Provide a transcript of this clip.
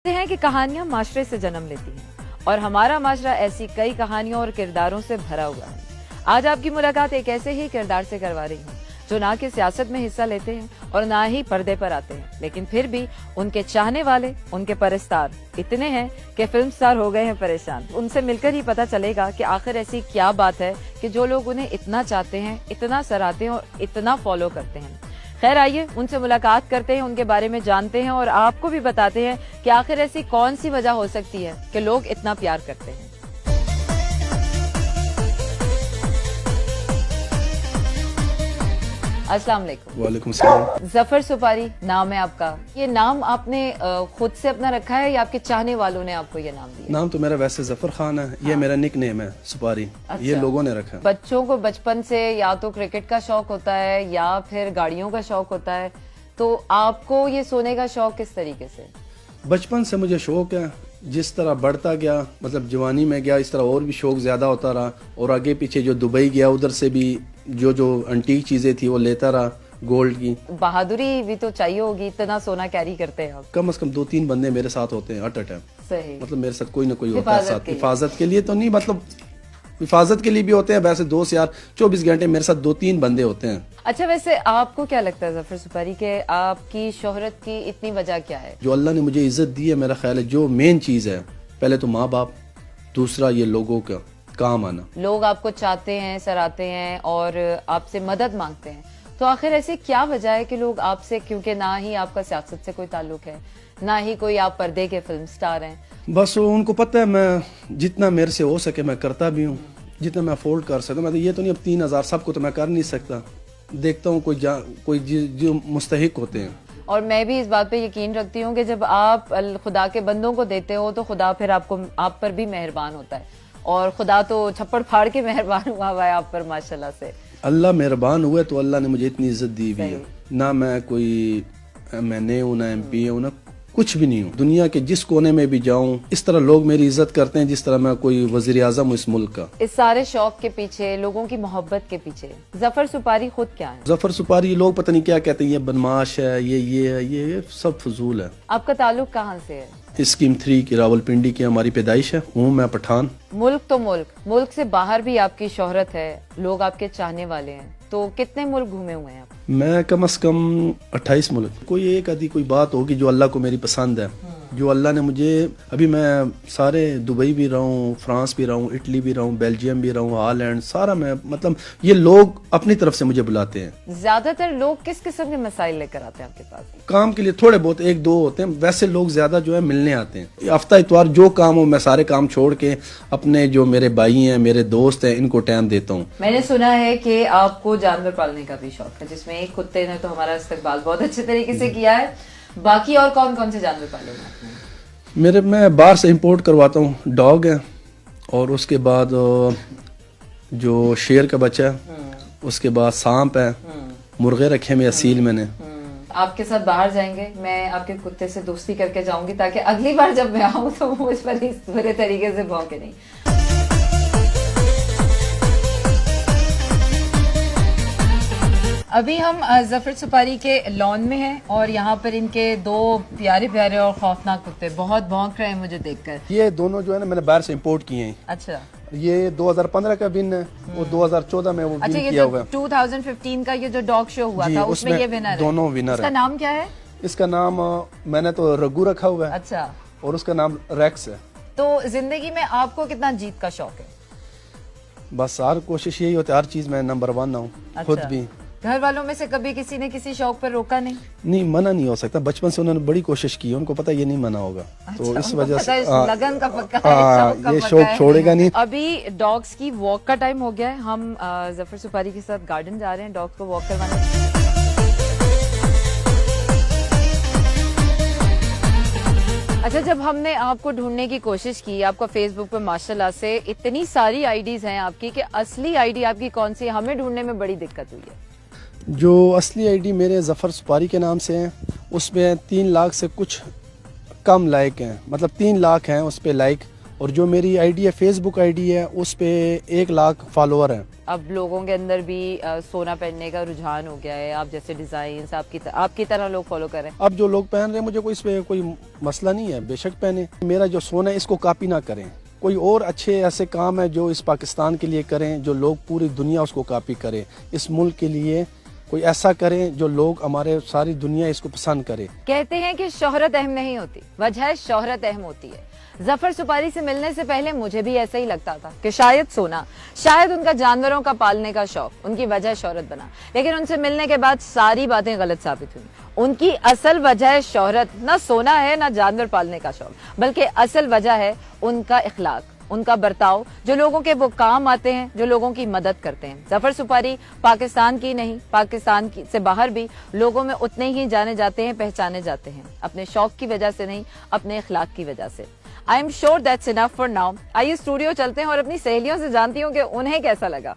हैं कि कहानियां माशरे से जन्म लेती हैं और हमारा माशरा ऐसी कई कहानियों और किरदारों से भरा हुआ है। आज आपकी मुलाकात एक ऐसे ही किरदार से करवा रही हूँ जो ना कि सियासत में हिस्सा लेते हैं और ना ही पर्दे पर आते हैं, लेकिन फिर भी उनके चाहने वाले, उनके परस्तार इतने हैं कि फिल्म स्टार हो गए हैं परेशान। उनसे मिलकर ही पता चलेगा कि आखिर ऐसी क्या बात है कि जो लोग उन्हें इतना चाहते हैं, इतना सराहते हैं और इतना फॉलो करते हैं। खैर आइए उनसे मुलाकात करते हैं, उनके बारे में जानते हैं और आपको भी बताते हैं कि आखिर ऐसी कौन सी वजह हो सकती है कि लोग इतना प्यार करते हैं। अस्सलाम वालेकुम। वालेकुम सलाम। जफर सुपारी नाम है आपका। ये नाम आपने खुद से अपना रखा है या आपके चाहने वालों ने आपको ये नाम दिया? नाम तो मेरा वैसे जफर खान है। ये मेरा निक नेम है सुपारी। अच्छा। ये लोगों ने रखा है। बच्चों को बचपन से या तो क्रिकेट का शौक होता है या फिर गाड़ियों का शौक होता है, तो आपको ये सोने का शौक किस तरीके से? बचपन से मुझे शौक है। जिस तरह बढ़ता गया, मतलब जवानी में गया, इस तरह और भी शौक ज्यादा होता रहा। और आगे पीछे जो दुबई गया उधर से भी जो अंटीक चीजें थी वो लेता रहा, गोल्ड की। बहादुरी भी तो चाहिए होगी, इतना सोना कैरी करते हैं आप। कम से कम 2-3 बंदे मेरे साथ होते हैं एट अ टाइम। सही। मतलब मेरे साथ कोई ना कोई होता है साथ। हिफाजत के लिए तो नहीं, मतलब हिफाजत के लिए भी होते हैं। वैसे दोस्त यार 24 घंटे मेरे साथ 2-3 बंदे होते हैं। अच्छा, वैसे आपको क्या लगता है जफर सुपारी के आपकी शोहरत की इतनी वजह क्या है? जो अल्लाह ने मुझे इज्जत दी है, मेरा ख्याल है जो मेन चीज है, पहले तो माँ बाप, दूसरा ये लोगों का काम आना। लोग आपको चाहते हैं, सराहते हैं और आपसे मदद मांगते हैं, तो आखिर ऐसी क्या वजह है कि लोग आपसे, क्योंकि ना ही आपका सियासत से कोई ताल्लुक है, ना ही कोई आप पर्दे के फिल्म स्टार हैं, बस उनको पता है मैं जितना मेरे से हो सके मैं करता भी हूँ, जितना मैं अफोर्ड कर सकता हूँ। मैं तो ये तो नहीं अब 3000 सबको तो मैं कर नहीं सकता। देखता हूँ कोई जो मुस्तहिक होते हैं। और मैं भी इस बात पे यकीन रखती हूँ कि जब आप खुदा के बंदों को देते हो तो खुदा फिर आप पर भी मेहरबान होता है, और खुदा तो छप्पड़ फाड़ के मेहरबान हुआ है आप पर माशाल्लाह से। अल्लाह मेहरबान हुए तो अल्लाह ने मुझे इतनी इज्जत दी हुई है। ना मैं कोई MNA हूँ, ना MP हूँ, ना कुछ भी नहीं हूँ। दुनिया के जिस कोने में भी जाऊँ इस तरह लोग मेरी इज्जत करते हैं जिस तरह मैं कोई वजीर आजम हूँ इस मुल्क का। इस सारे शौक के पीछे, लोगों की मोहब्बत के पीछे जफर सुपारी खुद क्या है? जफर सुपारी लोग पता नहीं क्या कहते हैं, ये बदमाश है, ये सब फजूल है। आपका ताल्लुक कहाँ से है? स्कीम 3 की रावलपिंडी की हमारी पैदाइश है। हूँ मैं पठान। मुल्क तो मुल्क से बाहर भी आपकी शोहरत है, लोग आपके चाहने वाले हैं, तो कितने मुल्क घूमे हुए हैं आप? मैं कम से कम 28 मुल्क। कोई एक आधी कोई बात होगी जो अल्लाह को मेरी पसंद है, जो अल्लाह ने मुझे, अभी मैं सारे दुबई भी रहा हूँ, फ्रांस भी रहा हूँ, इटली भी रहा हूँ, बेल्जियम भी रहा हूँ, हॉलैंड, सारा मैं, मतलब ये लोग अपनी तरफ से मुझे बुलाते हैं। ज्यादातर लोग किस किस्म के मसाइल लेकर आते हैं आपके पास? काम के लिए थोड़े बहुत 1-2 होते हैं, वैसे लोग ज्यादा जो है मिलने आते हैं। हफ्ता इतवार जो काम हो मैं सारे काम छोड़ के अपने जो मेरे भाई हैं, मेरे दोस्त हैं, इनको टाइम देता हूँ। मैंने सुना है कि आपको जानवर पालने का भी शौक है, जिसमें एक कुत्ते ने तो हमारा इस्तकबाल बहुत अच्छे तरीके से किया है। बाकी और कौन कौन से जानवर पाले हैं आपने? मैं बाहर से इंपोर्ट करवाता हूँ। डॉग है, और उसके बाद जो शेर का बच्चा है, उसके बाद सांप है, मुर्गे रखे में असील मैंने। आपके साथ बाहर जाएंगे, मैं आपके कुत्ते से दोस्ती करके जाऊंगी ताकि अगली बार जब मैं आऊँ तो मुझ पर इस बुरे तरीके से भौंके नहीं। अभी हम जफर सुपारी के लॉन में हैं और यहाँ पर इनके 2 प्यारे प्यारे और खौफनाक कुत्ते बहुत भौंक रहे हैं मुझे देखकर। ये दोनों जो है ना मैंने बाहर से इंपोर्ट किए हैं। अच्छा। ये 2015 का विन है, वो 2014 में वो अच्छा, विन ये किया जो हुआ है। 2015 का ये जो डॉग शो हुआ था उसमें ये विनर है। दोनों विनर इसका है। नाम क्या है? इसका नाम मैंने तो रघु रखा हुआ है। अच्छा। और उसका नाम रेक्स है। तो जिंदगी में आपको कितना जीत का शौक है? बस हर कोशिश यही होती है, हर चीज में नंबर 1 हूँ। अच्छा। खुद भी। घर वालों में से कभी किसी ने किसी शौक पर रोका नहीं? नहीं, मना नहीं हो सकता। बचपन से उन्होंने बड़ी कोशिश की, उनको पता ये नहीं मना होगा। अच्छा, तो इस वजह से लगन का पक्का है, ये शौक छोड़ेगा नहीं। अभी डॉग्स की वॉक का टाइम हो गया है। हम जफर सुपारी के साथ गार्डन जा रहे हैं डॉग्स को वॉक करवाने। अच्छा, जब हमने आपको ढूंढने की कोशिश की, आपका फेसबुक पे माशाल्लाह से इतनी सारी आईडीज हैं आपकी, कि असली आईडी आपकी कौन सी है, हमें ढूंढने में बड़ी दिक्कत हुई है। जो असली आईडी मेरे जफर सुपारी के नाम से है, उसमें 3 लाख से कुछ कम लाइक हैं, मतलब 3 लाख हैं उस पर लाइक, और जो मेरी आईडी है फेसबुक आईडी है उस पे 1 लाख फॉलोअर हैं। अब लोगों के अंदर भी सोना पहनने का रुझान हो गया है, आप जैसे डिजाइन आपकी तरह लोग फॉलो कर रहे हैं। अब जो लोग पहन रहे हैं मुझे कोई इस पे कोई मसला नहीं है, बेशक पहने। मेरा जो सोना है इसको कॉपी ना करें, कोई और अच्छे ऐसे काम है जो इस पाकिस्तान के लिए करें, जो लोग पूरी दुनिया उसको कॉपी करें। इस मुल्क के लिए कोई ऐसा करें जो लोग हमारे सारी दुनिया इसको पसंद करे। कहते हैं कि शोहरत अहम नहीं होती, वजह शोहरत अहम होती है। जफर सुपारी से मिलने से पहले मुझे भी ऐसा ही लगता था कि शायद सोना, शायद उनका जानवरों का पालने का शौक उनकी वजह शोहरत बना। लेकिन उनसे मिलने के बाद सारी बातें गलत साबित हुई। उनकी असल वजह शोहरत ना सोना है ना जानवर पालने का शौक, बल्कि असल वजह है उनका इखलाक, उनका बर्ताव, जो लोगों के वो काम आते हैं, जो लोगों की मदद करते हैं। जफर सुपारी पाकिस्तान की नहीं, पाकिस्तान से बाहर भी लोगों में उतने ही जाने जाते हैं, पहचाने जाते हैं, अपने शौक की वजह से नहीं, अपने इखलाक की वजह से। I am sure that's enough for now. आइए स्टूडियो चलते हैं और अपनी सहेलियों से जानती हूँ कि उन्हें कैसा लगा।